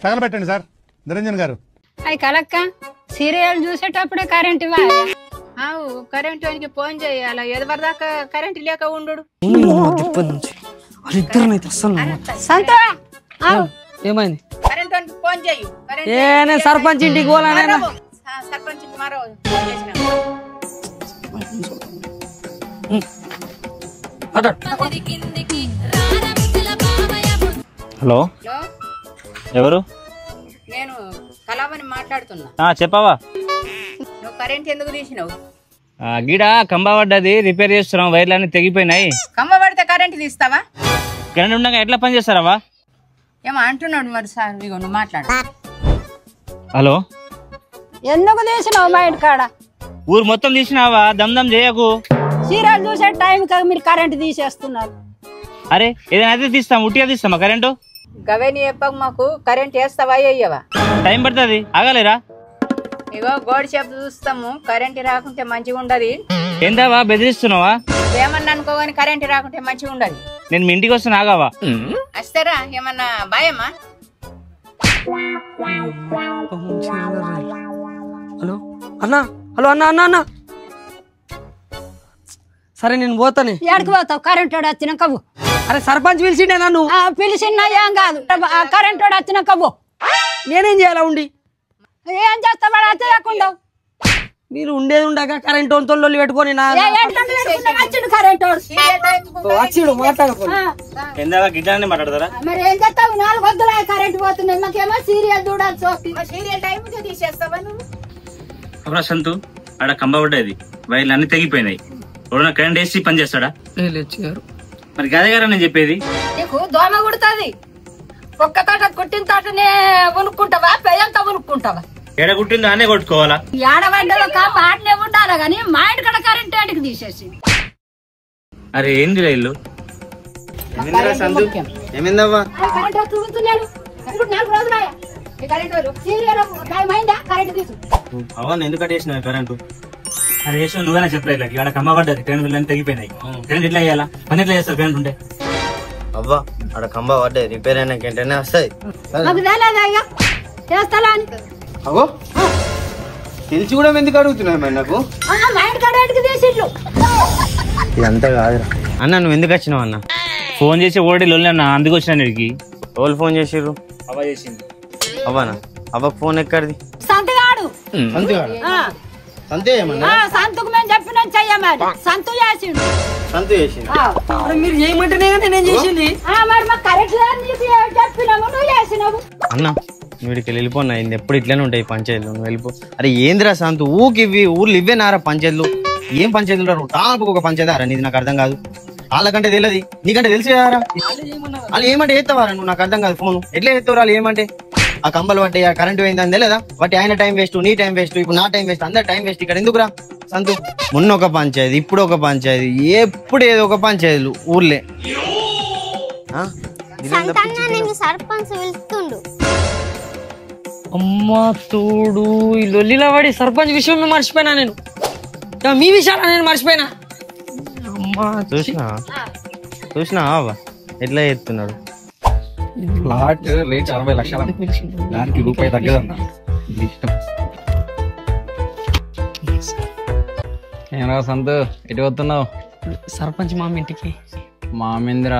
తగలబెట్టండి sir Niranjan గారు. అయి కలక్క serial చూసేటప్పుడే current ఇవ్వాలి. కరెంట్ వానికి ఫోన్ చేయాలి. ఎదవరిదాకా కరెంట్ లేక ఉండు. సంతో ఏమైంది? కరెంట్ వానికి ఫోన్ చేయు. సర్పంచ్ ఇంటికి పోలానే. సర్పంచ్ మరో ఫోన్ చేసిన. హలో, ఎవరు? నేను కళావని మాట్లాడుతున్నా. చెప్పవా. నువ్వు కరెంట్ ఎందుకు తీసినావు? గిడ కంబ పడ్డది, రిపేర్ చేస్తున్నాం, వైర్లన్నీ తెగిపోయినాయి. కంబ పడితే కరెంట్ తీస్తావా? కరెంట్ ఉండగా ఎట్లా పని చేస్తారావా? ఏమో అంటున్నాడు మరి సార్. ఇగో నువ్వు మాట్లాడు. హలో, ఎందుకు తీసినావు మా ఇంటి కాడ? ఊరు మొత్తం తీసినావా? దమ్ చేయకు. సీరియల్ చూసే టైం కా మీరు కరెంట్ తీసేస్తున్నారు. అరే ఏదైనా అయితే తీస్తాం, ఉట్టిగా తీస్తామా కరెంటు? గవేని చెప్పక మాకు కరెంట్ వేస్తావా వేయవా? టైం పడుతుంది, ఆగలేరా? ఇగో గోడి చేప చూస్తాము, కరెంట్ రాకుంటే మంచిగా ఉండదు. ఏందావా బెదిరిస్తున్నావా? ఏమన్నా అనుకోగాని కరెంట్ రాకుంటే మంచిగా ఉండదు. నేను మీ ఇంటికి వస్తాను, ఆగావా? వస్తారా? ఏమన్నా భయమా? హలో అన్నా, హలో అన్నా అన్నా అన్నా, సరే నేను పోతాను. ఎక్కడికి పోతావు? కరెంట్ వాడు వచ్చినాక పో. అరే సర్పంచ్ పిలిచిండే నన్ను. పిలిచినా ఏం కాదు, కరెంట్ వాడు వచ్చినాక పో. నేనేం చేయాలా ఉండి? ఏం చేస్తావు? వాడు వచ్చేయకుండా మీరు ఉండేది ఉండగా కరెంట్ వంతలు పెట్టుకొని కరెంట్ వచ్చిడు మాట్లాడుకోండి. ఏందావా గిట్లనే మాట్లాడతారా? మరి ఏం చేస్తావు? 4 వద్దులు కరెంట్ పోతున్నాయి, మాకేమో సీరియల్ చూడాల్సి వస్తుంది. సీరియల్ టైం తీసేస్తావా నువ్వు? అప్పుడు సంతు ఆడ కంబ పడ్డది, వైర్లు అన్ని తెగిపోయినాయి. ఎవడన్నా కరెంట్ వేసి పని చేస్తాడా? మరి గదే గారా నేను చెప్పేది. నీకు దోమ కుడుతుంది. ఒక్క తోట కుట్టిన తోటనే ఉనుక్కుంటావా? పెయ్యంతా ఉనుక్కుంటావా? ఎడ కుట్టిందో అనే కొట్టుకోవాలా? ఏడవండలో కాపు ఆటనే ఉండాలి గాని మా ఇంటి కడ కరెంట్ ఇంటికి తీసేసి. అరే ఏంది ఇల్లు? ఏమైందవ్వా? కరెంట్ వస్తున్నాడు. ఇప్పుడు 4 రోజులయ్యా ఈ కరెంట్ సీరియల్ టైం అయిందా? కరెంట్ తీసు. అవును, ఎందుకు కట్టేసిన కరెంటు? అరే వేసిన నువ్వేనా చెప్పలేదు, ఇక్కడ కంబ పడ్డది, కరెంట్ బిల్లు తెగిపోయినాయి. కరెంట్ ఎట్లా చేయాలా? పని ఎట్లా చేస్తారు కరెంట్ ఉంటే? అవ్వా అక్కడ కంబ పడ్డాయి, రిపేర్ అయినాక వెంటనే వస్తాయి. మాకు తెలియదా చేస్తా అని? అగో తెలిసి కూడా ఎందుకు అడుగుతున్నావు మరి నాకు? మా ఇంటి కడ ఇంటికి తీసిళ్ళు. ఇదంతా కాదురా అన్న. నువ్వు ఎందుకు వచ్చినావు అన్న? ఫోన్ చేసి ఓడి లొల్లి అన్న, అందుకు వచ్చిన నీడికి. ఎవరు ఫోన్ చేసిర్రు? అవ్వ చేసింది. అవ్వనా? అవ్వకు ఫోన్ ఎక్కడిది? సంతగాడు. సంతే ఏమన్నా? సంతుకు మేము చెప్పినా చెయ్యమని సంతు చేసిండు. సంతు చేసింది. మీరు చేయమంటేనే నేనేం చేసింది. మరి మా కరెక్ట్ చెప్పినాము, నువ్వు చేసినావు. అన్న వీడికి వెళ్ళిపోన్నా, ఇది ఎప్పుడు ఇట్లనే ఉంటాయి పంచాయతీలు. నువ్వు వెళ్ళిపో. అరే ఏందిరా సంతు ఊకి ఊర్లు ఇవే నారా పంచాయతీలు? ఏం పంచాయతీలు రా? టాప్ ఒక పంచాయతీ అరా నీది? నాకు అర్థం కాదు. వాళ్ళకంటే తెలియదు, నీకంటే తెలిసి కదారా. వాళ్ళు ఏమంటే ఎత్తవారా? నువ్వు నాకు అర్థం కాదు. ఫోన్ ఎట్లా ఎత్తావు? వాళ్ళు ఏమంటే ఆ కంబలు పట్టి ఆ కరెంట్ పోయిందని తెలియదా? బట్టి ఆయన టైం వేస్ట్, నీ టైం వేస్ట్, ఇప్పుడు నా టైం వేస్ట్, అందరు టైం వేస్ట్. ఇక్కడ ఎందుకురా సంతు? మొన్న ఒక పంచాయతీ, ఇప్పుడు ఒక పంచాయతీ, ఎప్పుడు ఏదో ఒక పంచాయతీలు ఊర్లే. సర్పంచ్ పిలుస్తుండు. అమ్మా తోడు, ఈ లొల్లిలా వాడి సర్పంచ్ విషయం మర్చిపోయినా నేను. మీ విషయాలు నేను మర్చిపోయినా. అమ్మా చూసినా ఎట్లా చేస్తున్నాడు? ఫ్లాట్ రేట్ 60 లక్షలు, దానికి రూపాయి తగ్గదన్నా. ఏమరా సంతు, ఎటు వస్తున్నావు? సర్పంచ్ మామ ఇంటికి. మామేంద్ర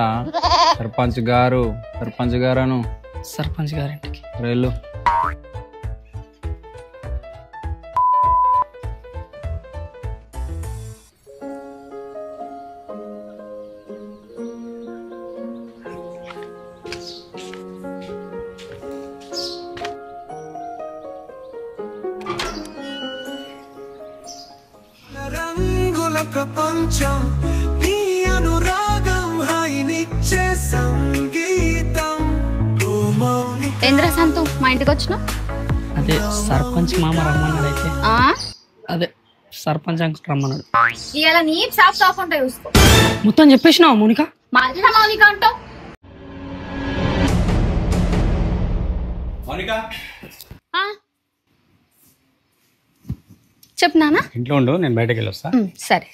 సర్పంచ్ గారు సర్పంచ్ గారింటికి రేళ్ళు. ప్రపంచం నీ అనురాగం హాయినిచ్చే సంగీతం. ఏంద్ర సంతు మా ఇంటికి వచ్చిన? అదే సర్పంచ్ మామ రమ్మన్నాడు. అయితే అదే సర్పంచ్ అంకుల్ రమ్మన్నాడు. ఇవాళ నీ సాఫ్ సాఫ్ ఉంటాయి చూసుకో. మొత్తం చెప్పేసినావు మౌనిక? మౌనిక అంటావు? చెప్పు నాన్న. ఇంట్లో ఉండు, నేను బయటకు వెళ్ళి వస్తా. సరే.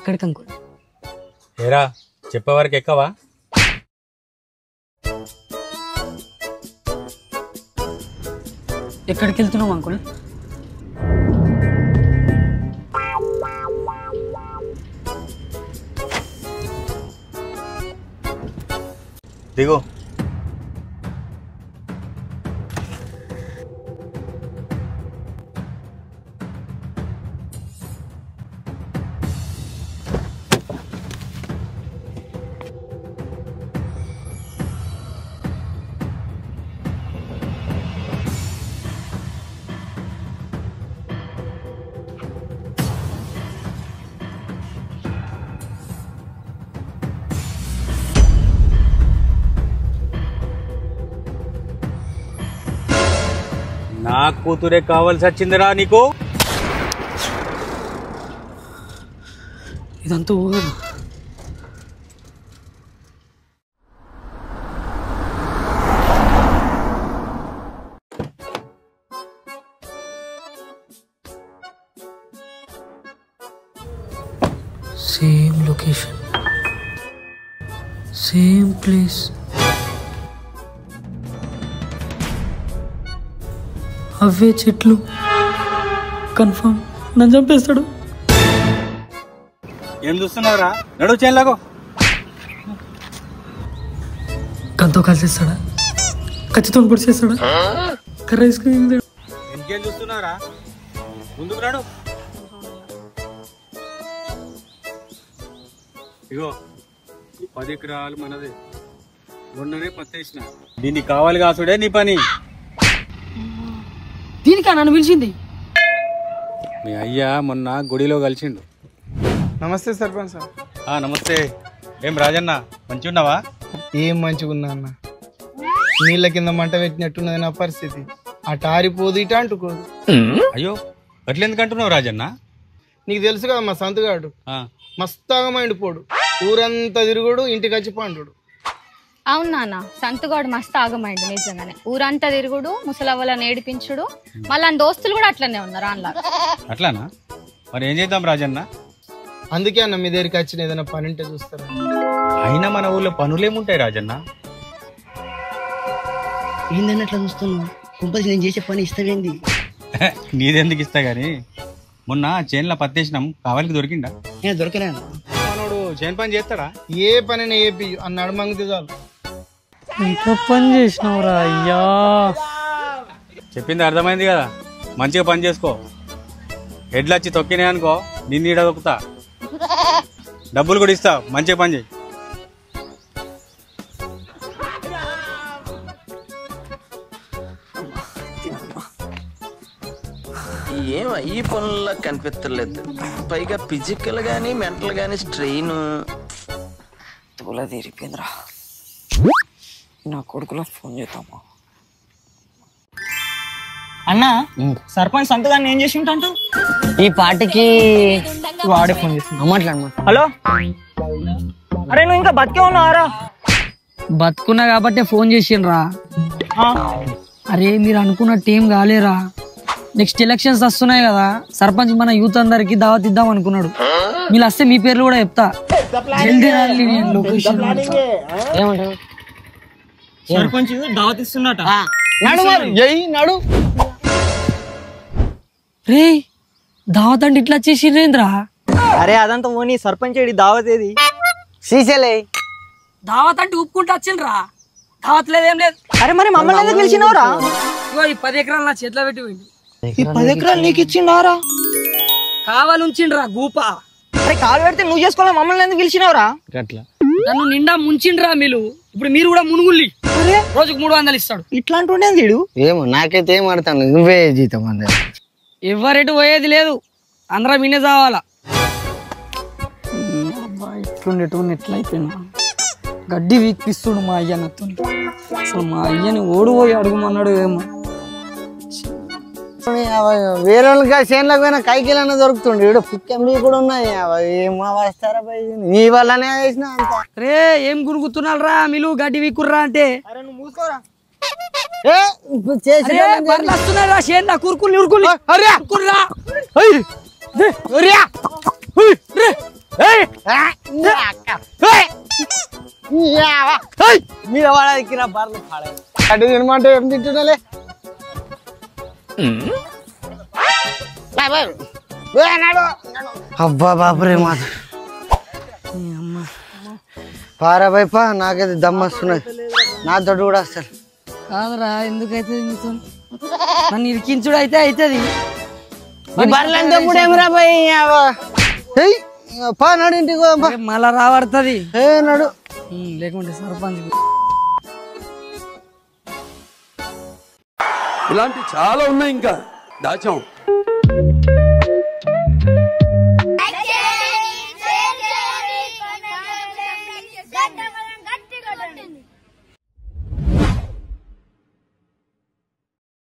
ఎక్కడికి అంకుల్? ఏరా చెప్పే వరకు ఎక్కవా? ఎక్కడికి వెళ్తున్నావు అంకుల్? దిగు. నా కూతురే కావాల్సి వచ్చిందిరా నీకు? ఇదంతా ఊహన. Same location, same place. అవే చెట్లు. కన్ఫర్మ్ నన్ను చంపేస్తాడు. ఏం చూస్తున్నావురా? నడు చేనులాగో. కంతో కలిసేస్తాడా? కత్తితో పొడిచేస్తాడా? కర్ర వేసుకుని ఇంకేం చూస్తున్నావురా? ముందుకు రాడు. ఇగో 10 ఎకరాలు మనదే. మొన్ననే పత్తేసిన. దీనికి కావాలి కాసుడే నీ పని. దీనికా నన్ను పిలిచింది? మీ అయ్యా మొన్న గుడిలో కలిసిండు. నమస్తే సర్పంచ్ సార్. నమస్తే. ఏం రాజన్న మంచి ఉన్నావా? ఏం మంచిగున్నా అన్న. నీళ్ళ కింద మంట పెట్టినట్టున్నది నా పరిస్థితి. అటు ఆరిపోదు ఇటు అంటుకోదు. అయ్యో అట్లెందుకు అంటున్నావు రాజన్న? నీకు తెలుసు కదా మా సంతుగాడు మస్తాగా మైండిపోడు. ఊరంతా తిరుగుడు, ఇంటికి వచ్చి పండుడు. అవును నాన్న, సంతుగాడు మస్తు ఆగమైండు నిజంగానే. ఊరంతా తిరుగుడు, ముసలవ్వలను ఏడిపించుడు. మళ్ళీ దోస్తులు కూడా అట్లనే ఉన్నారు అన్లా. అట్లానా? మరి ఏం చేద్దాం రాజన్న? అందుకే అన్న మీ దగ్గరికి వచ్చిన ఏదైనా పని ఉంటే చూస్తారా? అయినా మన ఊళ్ళో పనులేముంటాయి రాజన్న? ఏందని అట్లా చూస్తున్నావు? కుంపల్సి నేను చేసే పని ఇస్తావేంది? నీదెందుకు ఇస్తా గాని, మొన్న చేనులో పత్తేసినాం, కావాలికి దొరికిండా? నేను దొరకలే. మనోడు చేను పని చేస్తాడా? ఏ పని ఏపీ అన్న అడమంగితే చాలు. ఇంకా పని చేసినవురా అయ్యా. చెప్పింది అర్థమైంది కదా, మంచిగా పని చేసుకో. ఎడ్లు వచ్చి తొక్కినాయి అనుకో, నిన్ను ఈడ తొక్కుతా. డబ్బులు కూడా ఇస్తా, మంచిగా పని చేయి. ఏం ఈ పనుల్లో కనిపించలేదు. పైగా ఫిజికల్ గానీ మెంటల్ గానీ స్ట్రెయిన్ తోలా తీరిపోయిందిరా. నా కొడుకులో ఫోన్ చేద్దామా? అన్నా సర్పంచ్ సంతగాన్ని ఏం చేసి ఉంటాంటూ? ఈ పాటకి వాడే ఫోన్ చేసి మాట్లాడు. హలో, అరే నువ్వు ఇంకా బతికే ఉన్నావారా? బతుకున్నా కాబట్టి ఫోన్ చేసిండ్రా. అరే మీరు అనుకున్నట్టు ఏం కాలేరా. నెక్స్ట్ ఎలక్షన్స్ వస్తున్నాయి కదా, సర్పంచ్ మన యూత్ అందరికి దావత్ ఇద్దాం అనుకున్నాడు. మీరు వస్తే మీ పేర్లు కూడా చెప్తా. జల్దీ రండి. సర్పంచ్ దావత్ ఇస్తున్నట. నడు రే, దావత్ అంటే ఇట్లా చేసిర్రేంద్రా? అరే అదంతా ఓని సర్పంచ్ ఏడి దావత్ ఏది? శ్రీశైలే దావత్ అంటే ఒప్పుకుంటూ వచ్చిండ్రా. దావత్ లేదేం లేదు. అరే మరి మమ్మల్ని ఎందుకు పిలిచినవరా? ఈ 10 ఎకరాలు నా చేతిలో పెట్టి పోయింది. ఈ 10 ఎకరాలు నీకు ఇచ్చిండారా? కావాలి ఉంచిండ్రా గూపా. అరే కాలు పెడితే నువ్వు చేసుకోవాలి, మమ్మల్ని ఎందుకు పిలిచినవరా? నన్ను నిండా ముంచిండ్రా మీరు. ఇప్పుడు మీరు కూడా మునుగుల్లి. రోజుకు 300 ఇస్తాడు. ఇట్లాంటి ఉండేది వీడు. ఏమో నాకైతే ఏం ఆడతాను. నువ్వే జీతం అందే. ఎవరెటు పోయేది లేదు, అందరం వినే చావాలా. ఎట్లయిపోయినా గడ్డి వీక్పిస్తుడు మా అయ్య నత్తో. అసలు మా అయ్యని ఓడిపోయి అడుగుమన్నాడు ఏమో. వేరే వాళ్ళకి చేనులకు పోయినా కైకిలన్నా దొరుకుతుండే. వీడు పిక్కెంలు కూడా ఉన్నాయి. ఏమో వస్తారా నీ వల్లనే వేసిన అంత. రే ఏం గురుగుతున్నారా రా మీరు? గడ్డి వీకుర్రా అంటే వస్తున్నారా? చేను కూరుకులు ఉరుకులు మీద వాడకి నా బార్లు అటు తినమంటే ఏం తింటున్నాలే అబ్బా బాబరే మాత పారా వైపా నాకైతే దమ్మస్తున్నది నా తోడు కూడా వస్తారు కాదురా ఎందుకైతే నన్ను ఇరికించుడు అయితే అవుతుంది బర్రెలంతా కూడా ఏమిరా పోయి పా నడు ఇంటికి మళ్ళా రాబడుతుంది నడు లేకుంటే సర్పంచ్ ఇలాంటి చాలా ఉన్నాయి ఇంకా దాచాం